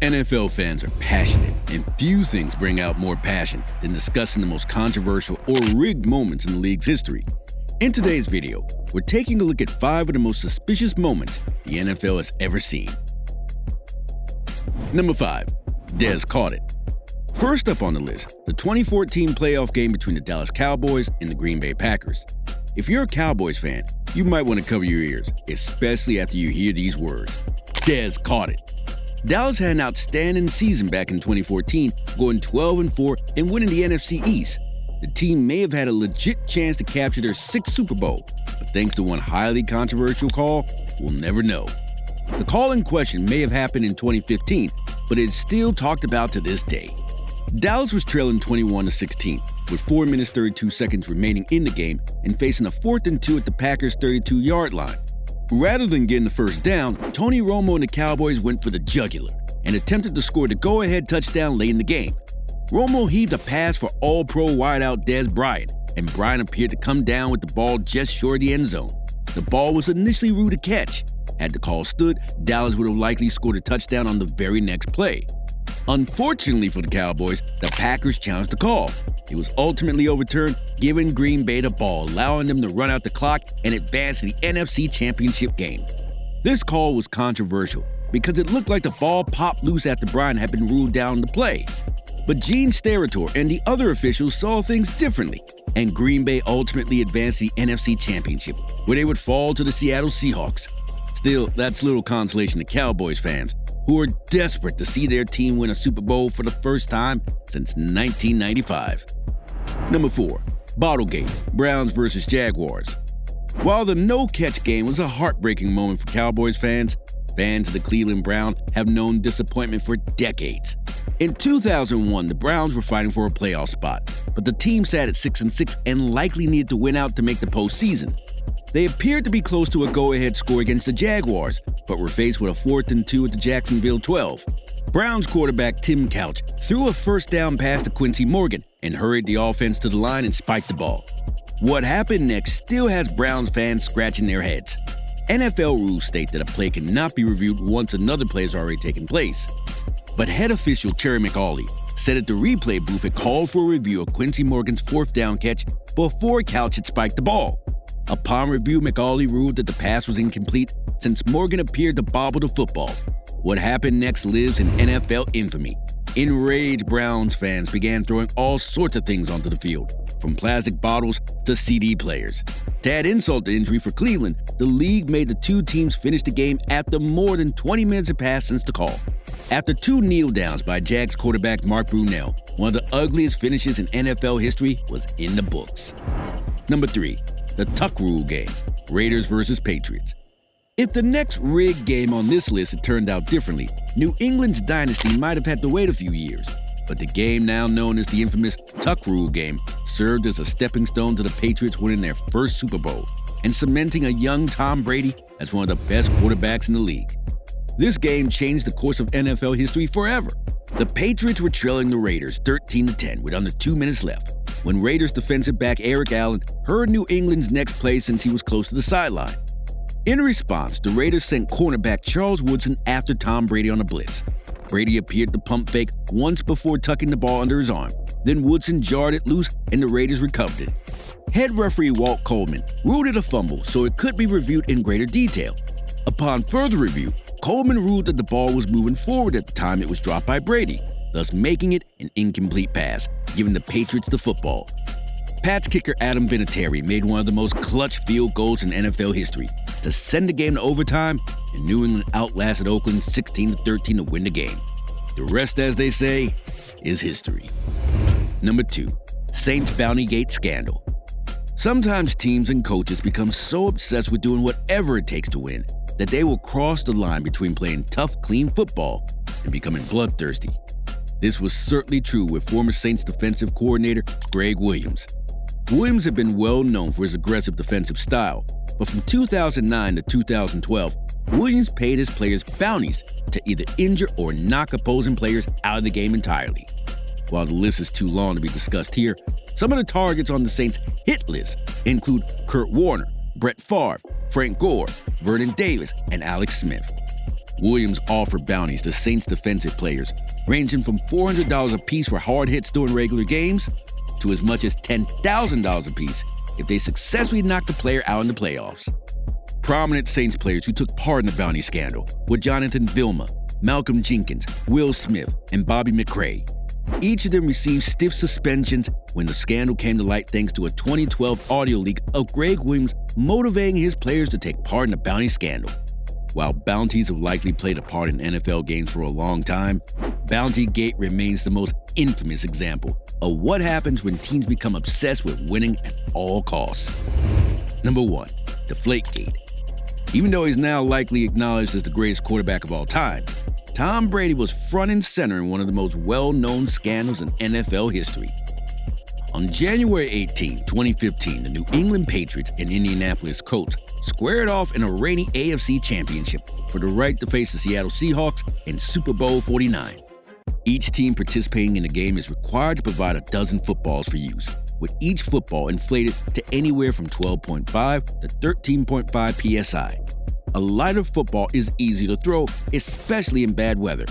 NFL fans are passionate, and few things bring out more passion than discussing the most controversial or rigged moments in the league's history. In today's video, we're taking a look at 5 of the most suspicious moments the NFL has ever seen. Number 5. Dez caught it. First up on the list, the 2014 playoff game between the Dallas Cowboys and the Green Bay Packers. If you're a Cowboys fan, you might want to cover your ears, especially after you hear these words. Dez caught it. Dallas had an outstanding season back in 2014, going 12-4 and winning the NFC East. The team may have had a legit chance to capture their 6th Super Bowl, but thanks to one highly controversial call, we'll never know. The call in question may have happened in 2015, but it's still talked about to this day. Dallas was trailing 21-16, with 4 minutes 32 seconds remaining in the game and facing a 4th and 2 at the Packers' 32-yard line. Rather than getting the first down, Tony Romo and the Cowboys went for the jugular and attempted to score the go-ahead touchdown late in the game. Romo heaved a pass for All-Pro wideout Dez Bryant, and Bryant appeared to come down with the ball just short of the end zone. The ball was initially ruled a catch. Had the call stood, Dallas would have likely scored a touchdown on the very next play. Unfortunately for the Cowboys, the Packers challenged the call. It was ultimately overturned, giving Green Bay the ball, allowing them to run out the clock and advance to the NFC Championship game. This call was controversial because it looked like the ball popped loose after Bryant had been ruled down the play. But Gene Steratore and the other officials saw things differently, and Green Bay ultimately advanced to the NFC Championship, where they would fall to the Seattle Seahawks. Still, that's little consolation to Cowboys fans, who are desperate to see their team win a Super Bowl for the first time since 1995. Number 4. Bottlegate, Browns vs. Jaguars. While the no-catch game was a heartbreaking moment for Cowboys fans of the Cleveland Browns have known disappointment for decades. In 2001, the Browns were fighting for a playoff spot, but the team sat at 6-6 and likely needed to win out to make the postseason. They appeared to be close to a go-ahead score against the Jaguars, but were faced with a 4th and 2 at the Jacksonville 12. Browns quarterback Tim Couch threw a first down pass to Quincy Morgan and hurried the offense to the line and spiked the ball. What happened next still has Browns fans scratching their heads. NFL rules state that a play cannot be reviewed once another play has already taken place. But head official Terry McAuley said that the replay booth had called for a review of Quincy Morgan's 4th down catch before Couch had spiked the ball. Upon review, McAuley ruled that the pass was incomplete since Morgan appeared to bobble the football. What happened next lives in NFL infamy. Enraged Browns fans began throwing all sorts of things onto the field, from plastic bottles to CD players. To add insult to injury for Cleveland, the league made the two teams finish the game after more than 20 minutes had passed since the call. After 2 kneel-downs by Jags quarterback Mark Brunell, one of the ugliest finishes in NFL history was in the books. Number 3. The Tuck Rule game, Raiders vs. Patriots. If the next rigged game on this list had turned out differently, New England's dynasty might have had to wait a few years. But the game now known as the infamous Tuck Rule game served as a stepping stone to the Patriots winning their first Super Bowl and cementing a young Tom Brady as one of the best quarterbacks in the league. This game changed the course of NFL history forever. The Patriots were trailing the Raiders 13-10 with under 2 minutes left, when Raiders defensive back Eric Allen heard New England's next play since he was close to the sideline. In response, the Raiders sent cornerback Charles Woodson after Tom Brady on a blitz. Brady appeared to pump fake once before tucking the ball under his arm. Then Woodson jarred it loose and the Raiders recovered it. Head referee Walt Coleman ruled it a fumble, so it could be reviewed in greater detail. Upon further review, Coleman ruled that the ball was moving forward at the time it was dropped by Brady, thus making it an incomplete pass, giving the Patriots the football. Pats kicker Adam Vinatieri made one of the most clutch field goals in NFL history to send the game to overtime, and New England outlasted Oakland 16-13 to win the game. The rest, as they say, is history. Number 2. Saints Bounty Gate scandal. Sometimes teams and coaches become so obsessed with doing whatever it takes to win that they will cross the line between playing tough, clean football and becoming bloodthirsty. This was certainly true with former Saints defensive coordinator Gregg Williams. Williams had been well known for his aggressive defensive style, but from 2009 to 2012, Williams paid his players bounties to either injure or knock opposing players out of the game entirely. While the list is too long to be discussed here, some of the targets on the Saints' hit list include Kurt Warner, Brett Favre, Frank Gore, Vernon Davis, and Alex Smith. Williams offered bounties to Saints defensive players, ranging from $400 apiece for hard hits during regular games to as much as $10,000 apiece if they successfully knocked the player out in the playoffs. Prominent Saints players who took part in the bounty scandal were Jonathan Vilma, Malcolm Jenkins, Will Smith, and Bobby McRae. Each of them received stiff suspensions when the scandal came to light thanks to a 2012 audio leak of Gregg Williams motivating his players to take part in the bounty scandal. While bounties have likely played a part in NFL games for a long time, Bountygate remains the most infamous example of what happens when teams become obsessed with winning at all costs. Number 1, Deflategate. Even though he's now likely acknowledged as the greatest quarterback of all time, Tom Brady was front and center in one of the most well-known scandals in NFL history. On January 18, 2015, the New England Patriots and Indianapolis Colts squared off in a rainy AFC championship for the right to face the Seattle Seahawks in Super Bowl 49. Each team participating in the game is required to provide a dozen footballs for use, with each football inflated to anywhere from 12.5 to 13.5 psi. A lighter football is easy to throw, especially in bad weather.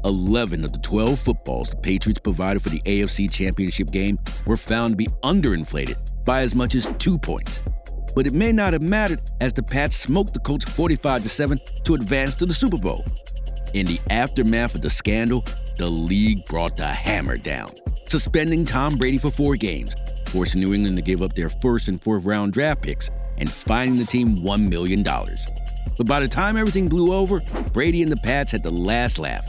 11 of the 12 footballs the Patriots provided for the AFC Championship game were found to be underinflated by as much as 2 points. But it may not have mattered as the Pats smoked the Colts 45-7 to advance to the Super Bowl. In the aftermath of the scandal, the league brought the hammer down, suspending Tom Brady for 4 games, forcing New England to give up their first and fourth round draft picks, and fining the team $1 million. But by the time everything blew over, Brady and the Pats had the last laugh.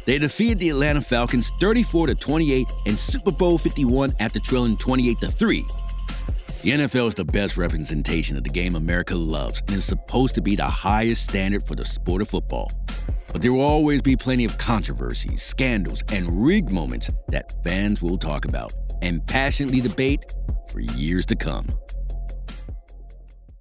They defeated the Atlanta Falcons 34-28 in Super Bowl 51 after trailing 28-3. The NFL is the best representation of the game America loves and is supposed to be the highest standard for the sport of football. But there will always be plenty of controversies, scandals, and rigged moments that fans will talk about and passionately debate for years to come.